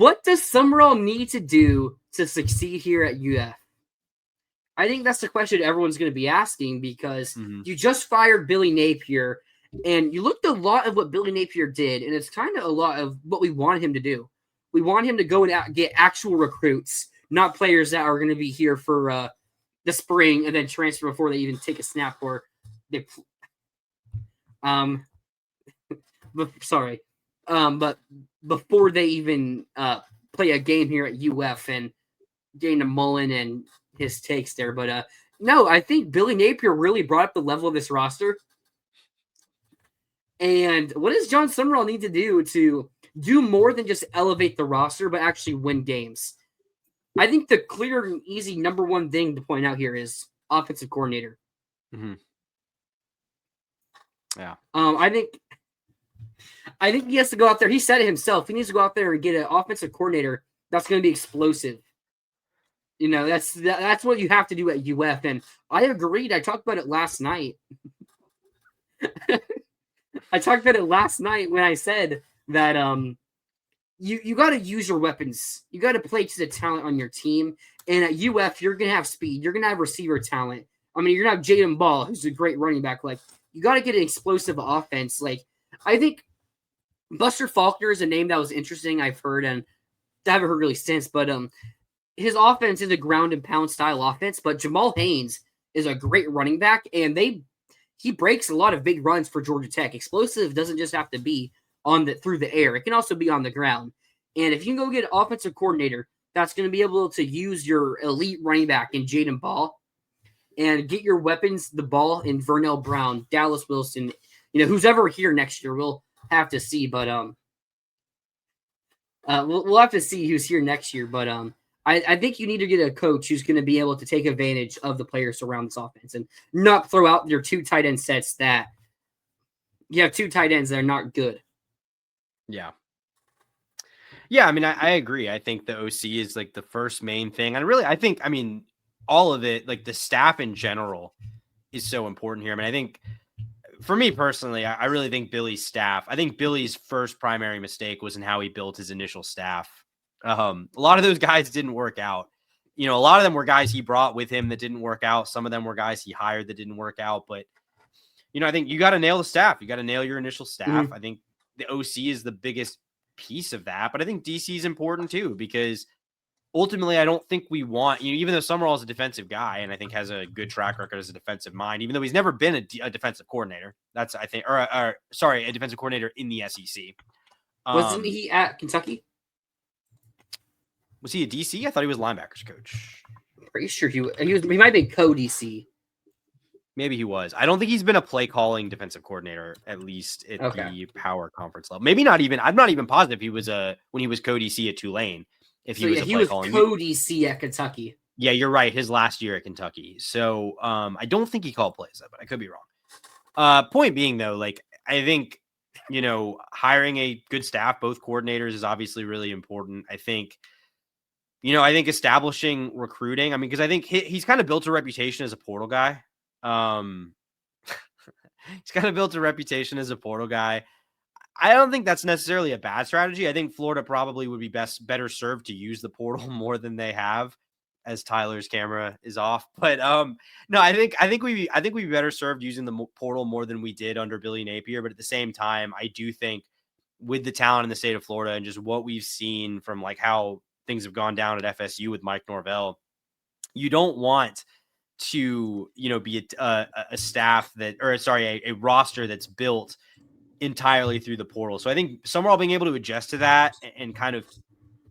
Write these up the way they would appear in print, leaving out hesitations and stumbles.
What does Sumrall need to do to succeed here at UF? I think that's the question everyone's going to be asking because you just fired Billy Napier, and you looked a lot of what Billy Napier did, and it's kind of a lot of what we wanted him to do. We want him to go and get actual recruits, not players that are going to be here for the spring and then transfer before they even take a snap or they. But before they even play a game here at UF and Dana Mullen and his takes there. But no, I think Billy Napier really brought up the level of this roster. And what does John Sumrall need to do more than just elevate the roster, but actually win games? I think the clear and easy number one thing to point out here is offensive coordinator. Mm-hmm. Yeah. I think he has to go out there. He said it himself. He needs to go out there and get an offensive coordinator that's going to be explosive. You know, that's what you have to do at UF. And I agreed. I talked about it last night. I talked about it last night when I said that you got to use your weapons. You got to play to the talent on your team. And at UF, you're going to have speed. You're going to have receiver talent. I mean, you're going to have Jaden Ball, who's a great running back. Like, you got to get an explosive offense. Like, I think Buster Faulkner is a name that was interesting. I've heard, and I haven't heard really since. But his offense is a ground and pound style offense. But Jamal Haynes is a great running back, and he breaks a lot of big runs for Georgia Tech. Explosive doesn't just have to be through the air; it can also be on the ground. And if you can go get an offensive coordinator that's going to be able to use your elite running back in Jaden Ball and get your weapons the ball in Vernell Brown, Dallas Wilson, who's ever here next year, we'll have to see. But we'll have to see who's here next year. But I think you need to get a coach who's going to be able to take advantage of the players around this offense and not throw out your two tight end sets that you have two tight ends that are not good. Yeah. Yeah, I mean, I agree. I think the OC is like the first main thing. And really, I think, all of it, like the staff in general is so important here. I mean, I think for me personally, I really think Billy's staff, I think Billy's first primary mistake was in how he built his initial staff. A lot of those guys didn't work out. A lot of them were guys he brought with him that didn't work out. Some of them were guys he hired that didn't work out. But, I think you got to nail the staff. You got to nail your initial staff. Mm-hmm. I think the OC is the biggest piece of that. But I think DC is important too, because ultimately, I don't think we want, even though Sumrall is a defensive guy and I think has a good track record as a defensive mind, even though he's never been a defensive coordinator. That's, I think, a defensive coordinator in the SEC. Wasn't he at Kentucky? Was he a DC? I thought he was linebackers coach. I'm pretty sure he might have been co-DC. Maybe he was. I don't think he's been a play calling defensive coordinator, at least at the power conference level. Maybe not even. I'm not even positive he was when he was co-DC at Tulane. If he was co-DC at Kentucky. Yeah, you're right. His last year at Kentucky. So I don't think he called plays, but I could be wrong. Point being, though, like I think, hiring a good staff, both coordinators, is obviously really important. I think establishing recruiting. I mean, because I think he's kind of built a reputation as a portal guy. He's kind of built a reputation as a portal guy. I don't think that's necessarily a bad strategy. I think Florida probably would be better served to use the portal more than they have, as Tyler's camera is off. But no, I think we'd be better served using the portal more than we did under Billy Napier. But at the same time, I do think with the talent in the state of Florida and just what we've seen from like how things have gone down at FSU with Mike Norvell, you don't want to be a staff a roster that's built entirely through the portal. So I think Sumrall being able to adjust to that and kind of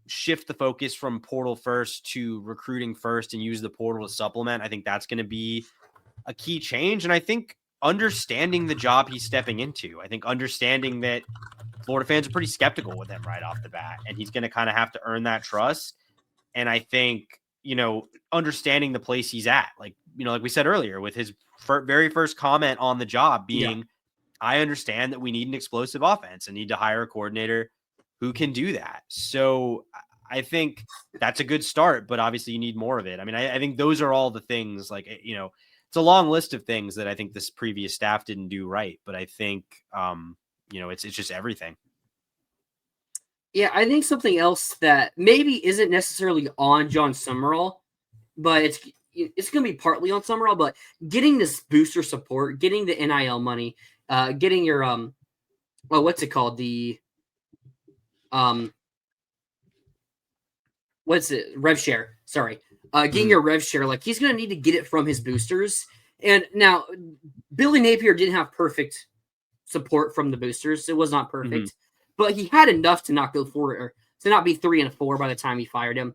shift the focus from portal first to recruiting first and use the portal to supplement, I think that's going to be a key change. And I think understanding the job he's stepping into, I think understanding that Florida fans are pretty skeptical with him right off the bat, and he's going to kind of have to earn that trust. And I think, understanding the place he's at, like we said earlier, with his very first comment on the job being, I understand that we need an explosive offense and need to hire a coordinator who can do that. So I think that's a good start, but obviously you need more of it. I mean, I think those are all the things, like, it's a long list of things that I think this previous staff didn't do right, but I think, it's just everything. Yeah, I think something else that maybe isn't necessarily on John Sumrall, but it's going to be partly on Sumrall, but getting this booster support, getting the NIL money, getting your well, what's it called? The um what's it? Rev share. Sorry. Getting your rev share, like he's going to need to get it from his boosters. And now Billy Napier didn't have perfect support from the boosters. It was not perfect, but he had enough to not go for it, or to not be 3-4 by the time he fired him.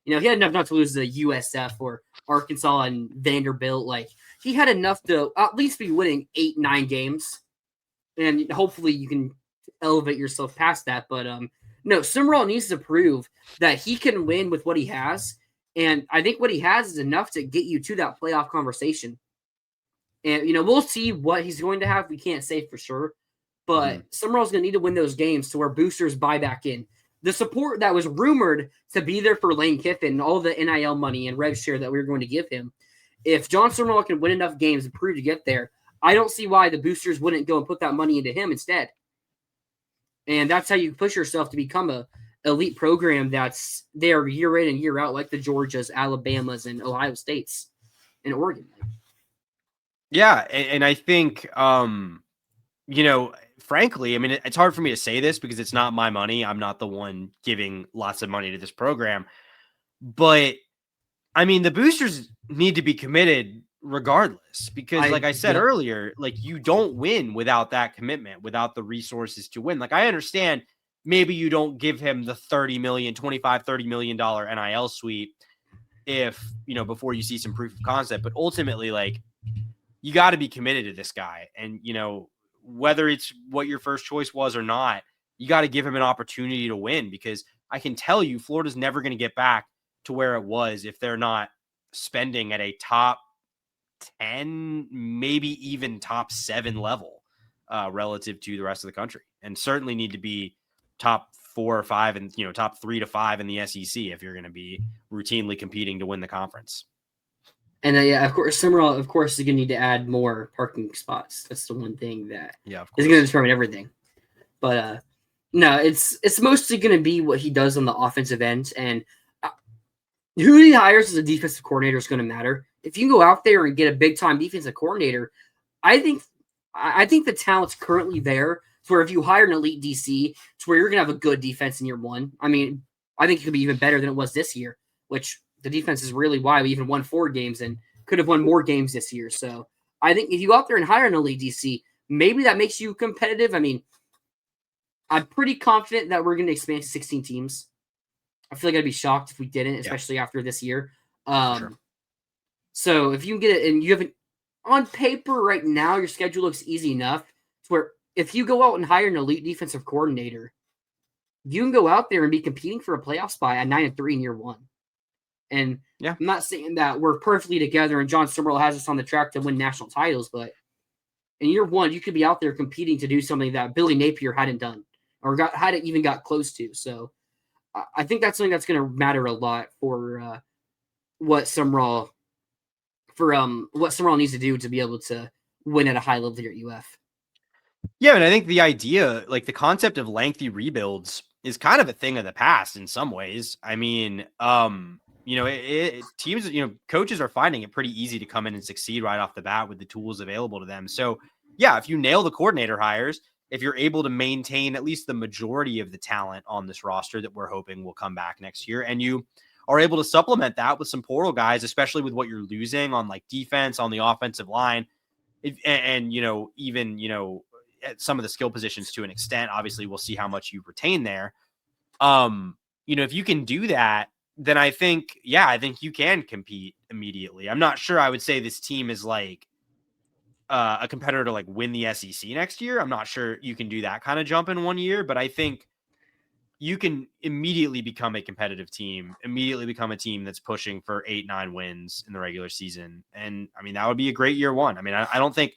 You know, he had enough not to lose to USF or Arkansas and Vanderbilt. Like he had enough to at least be winning 8-9 games, and hopefully you can elevate yourself past that. But no, Sumrall needs to prove that he can win with what he has, and I think what he has is enough to get you to that playoff conversation. And we'll see what he's going to have. We can't say for sure, but Sumrall's going to need to win those games to where boosters buy back in. The support that was rumored to be there for Lane Kiffin and all the NIL money and rev share that we were going to give him, if John Sumrall can win enough games and prove to get there, I don't see why the boosters wouldn't go and put that money into him instead. And that's how you push yourself to become a elite program that's there year in and year out, like the Georgias, Alabamas, and Ohio States and Oregon. Yeah, and I think, frankly, I mean, it's hard for me to say this because it's not my money. I'm not the one giving lots of money to this program. But, I mean, the boosters need to be committed regardless because, like I said earlier, like you don't win without that commitment, without the resources to win. Like I understand maybe you don't give him the $30 million, $25-30 million NIL suite if, before you see some proof of concept. But ultimately, like, you got to be committed to this guy. And, whether it's what your first choice was or not, you got to give him an opportunity to win because I can tell you Florida's never going to get back to where it was if they're not spending at a top 10, maybe even top 7 level relative to the rest of the country, and certainly need to be top 4 or 5 and, top 3 to 5 in the SEC if you're going to be routinely competing to win the conference. And yeah, of course, Sumrall, of course, is going to need to add more parking spots. That's the one thing that is going to determine everything. But no, it's mostly going to be what he does on the offensive end, and who he hires as a defensive coordinator is going to matter. If you can go out there and get a big time defensive coordinator, I think the talent's currently there. To where if you hire an elite DC, to where you're going to have a good defense in year one. I mean, I think it could be even better than it was this year, which. The defense is really why we even won 4 games and could have won more games this year. So I think if you go out there and hire an elite DC, maybe that makes you competitive. I mean, I'm pretty confident that we're going to expand to 16 teams. I feel like I'd be shocked if we didn't, especially after this year. Sure. So if you can get it, and you have on paper right now, your schedule looks easy enough to where if you go out and hire an elite defensive coordinator, you can go out there and be competing for a playoff spot at 9-3 in year one. And I'm not saying that we're perfectly together and John Sumrall has us on the track to win national titles, but in year one, you could be out there competing to do something that Billy Napier hadn't done or hadn't even got close to. So I think that's something that's going to matter a lot for what Sumrall needs to do to be able to win at a high level here at UF. Yeah, and I think the idea, like the concept of lengthy rebuilds, is kind of a thing of the past in some ways. I mean, teams, coaches are finding it pretty easy to come in and succeed right off the bat with the tools available to them. So, yeah, if you nail the coordinator hires, if you're able to maintain at least the majority of the talent on this roster that we're hoping will come back next year, and you are able to supplement that with some portal guys, especially with what you're losing on like defense, on the offensive line, even at some of the skill positions to an extent. Obviously, we'll see how much you retain there. If you can do that, then I think you can compete immediately. I'm not sure I would say this team is like a competitor to like win the SEC next year. I'm not sure you can do that kind of jump in 1 year, but I think you can immediately become a competitive team, immediately become a team that's pushing for 8-9 wins in the regular season. And I mean, that would be a great year one. I mean, I don't think,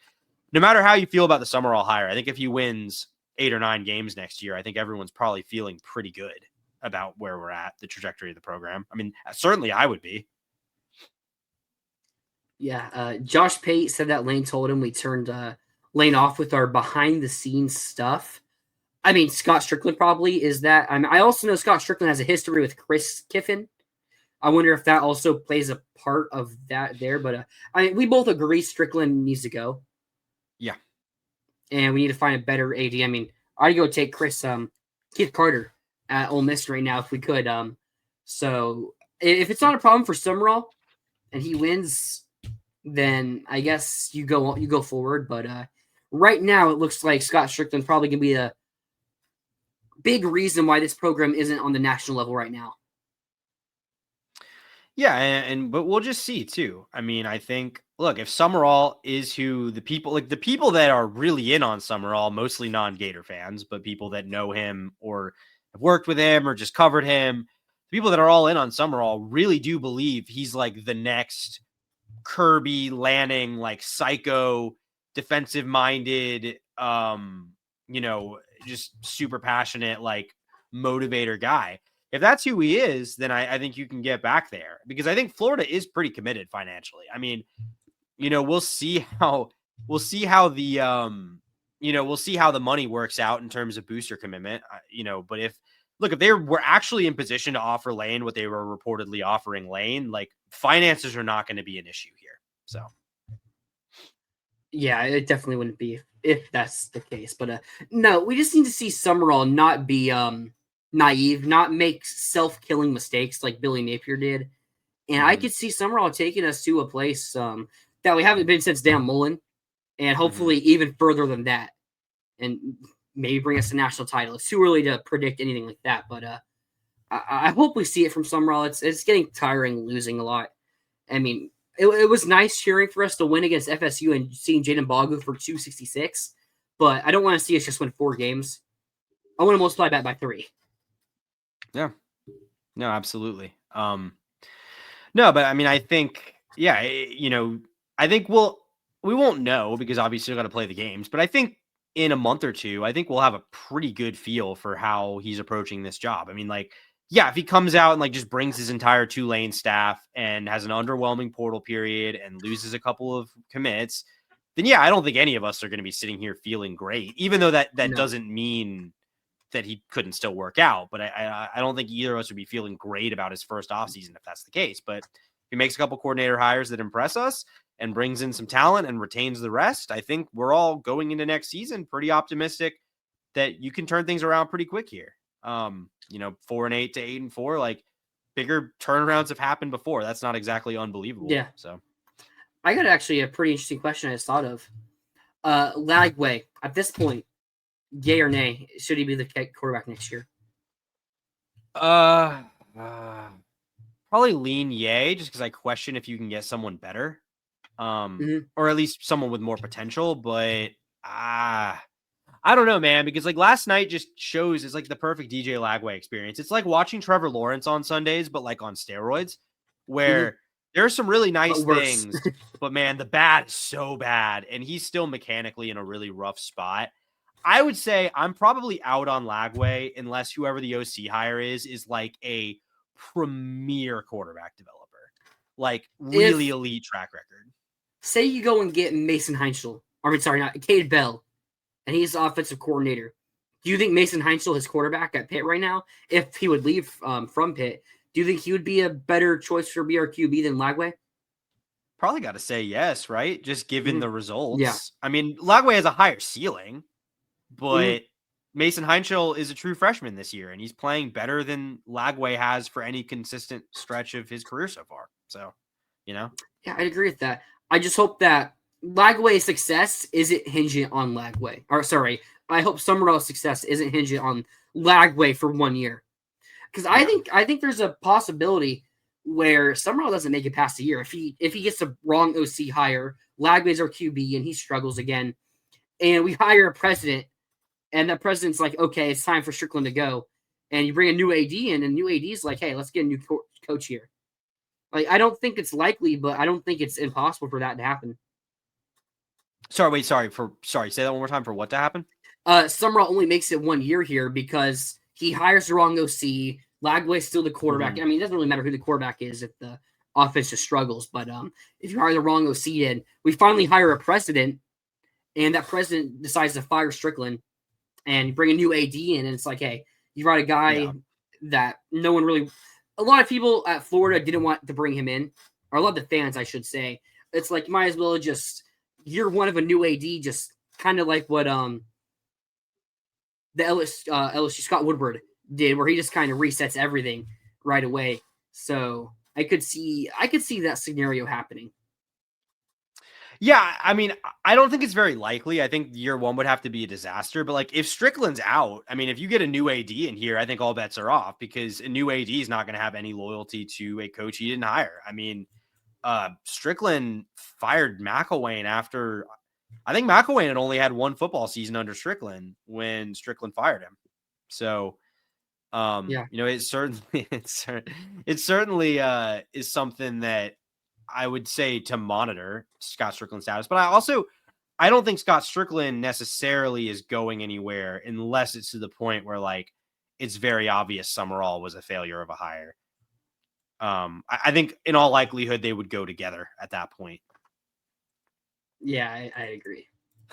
no matter how you feel about the Sumrall hire, I think if he wins 8 or 9 games next year, I think everyone's probably feeling pretty good about where we're at, the trajectory of the program. I mean, certainly I would be. Yeah. Josh Pate said that Lane told him we turned Lane off with our behind the scenes stuff. I mean, Scott Strickland probably is that. I also know Scott Strickland has a history with Chris Kiffin. I wonder if that also plays a part of that there. But I mean, we both agree Strickland needs to go. Yeah. And we need to find a better AD. I mean, I'd go take Keith Carter at Ole Miss right now if we could. So if it's not a problem for Sumrall and he wins, then I guess you go forward. But right now, it looks like Scott Strickland's probably gonna be a big reason why this program isn't on the national level right now. Yeah, but we'll just see too. I mean, I think look, if Sumrall is who the people that are really in on Sumrall, mostly non-Gator fans, but people that know him or have worked with him or just covered him, people that are all in on Sumrall really do believe he's like the next Kirby Lanning, like psycho, defensive minded, just super passionate, like motivator guy. If that's who he is, then I think you can get back there because I think Florida is pretty committed financially. I mean, we'll see how the we'll see how the money works out in terms of booster commitment. But if they were actually in position to offer Lane what they were reportedly offering Lane, like finances are not going to be an issue here. So, yeah, it definitely wouldn't be if that's the case. But no, we just need to see Summerall not be naive, not make self-killing mistakes like Billy Napier did. And I could see Summerall taking us to a place that we haven't been since Dan Mullen, and hopefully even further than that, and maybe bring us a national title. It's too early to predict anything like that, but I hope we see it from Summerall. It's getting tiring losing a lot. I mean, it was nice cheering for us to win against FSU and seeing Jaden Bogu for 266, but I don't want to see us just win 4 games. I want to multiply that by 3. Yeah. No, absolutely. No, but I mean, I think, yeah, I think we won't know because obviously we're going to play the games, but I think in a month or two, I think we'll have a pretty good feel for how he's approaching this job. I mean, like, yeah, if he comes out and like just brings his entire Tulane staff and has an underwhelming portal period and loses a couple of commits, then yeah, I don't think any of us are going to be sitting here feeling great, even though that doesn't mean that he couldn't still work out. But I don't think either of us would be feeling great about his first offseason if that's the case. But if he makes a couple coordinator hires that impress us and brings in some talent and retains the rest, I think we're all going into next season pretty optimistic that you can turn things around pretty quick here. 4-8 to 8-4, like bigger turnarounds have happened before. That's not exactly unbelievable. Yeah. So I got actually a pretty interesting question I just thought of. Lagway, at this point, yay or nay, should he be the quarterback next year? Probably lean yay, just because I question if you can get someone better, or at least someone with more potential. But I don't know, man, because like last night just shows it's like the perfect DJ Lagway experience. It's like watching Trevor Lawrence on Sundays, but like on steroids, where there are some really nice things, but man, the bad is so bad, and he's still mechanically in a really rough spot. I would say I'm probably out on Lagway unless whoever the OC hire is like a premier quarterback developer, like really elite track record. Say you go and get Mason Heinzel, not Cade Bell, and he's the offensive coordinator. Do you think Mason Heinzel is quarterback at Pitt right now? If he would leave from Pitt, do you think he would be a better choice for BRQB than Lagway? Probably got to say yes, right? Just given the results. Yeah. I mean, Lagway has a higher ceiling, but Mason Heinzel is a true freshman this year, and he's playing better than Lagway has for any consistent stretch of his career so far. So, Yeah, I'd agree with that. I just hope that Lagway's success isn't hinging on Lagway. I hope Summerall's success isn't hinging on Lagway for 1 year. Because I think there's a possibility where Sumrall doesn't make it past a year. If he gets the wrong OC hire, Lagway's our QB and he struggles again, and we hire a president, and that president's like, okay, it's time for Strickland to go, and you bring a new AD in, and new AD's like, hey, let's get a new coach here. Like, I don't think it's likely, but I don't think it's impossible for that to happen. Sorry. Say that one more time. For what to happen? Sumrall only makes it 1 year here because he hires the wrong OC. Lagway's still the quarterback. I mean, it doesn't really matter who the quarterback is if the offense just struggles. But if you hire the wrong OC in, we finally hire a president, and that president decides to fire Strickland. and you bring a new AD in, and it's like, hey, you brought a guy Yeah. that no one really, a lot of people at Florida didn't want to bring him in, or a lot of the fans, I should say. It's like, you might as well just, year one of a new AD, just kind of like what the LSU Scott Woodward did, where he just kind of resets everything right away. So I could see that scenario happening. Yeah, I mean, I don't think it's very likely. I think year one would have to be a disaster. But like, if Strickland's out, I mean, if you get a new AD in here, I think all bets are off, because a new AD is not going to have any loyalty to a coach he didn't hire. I mean, Strickland fired McElwain after, I think McElwain had only had one football season under Strickland when Strickland fired him. So, Yeah. it certainly it certainly is something that I would say to monitor Scott Strickland's status. But I don't think Scott Strickland necessarily is going anywhere unless it's to the point where like it's very obvious Sumrall was a failure of a hire. I think in all likelihood they would go together at that point. Yeah, I agree.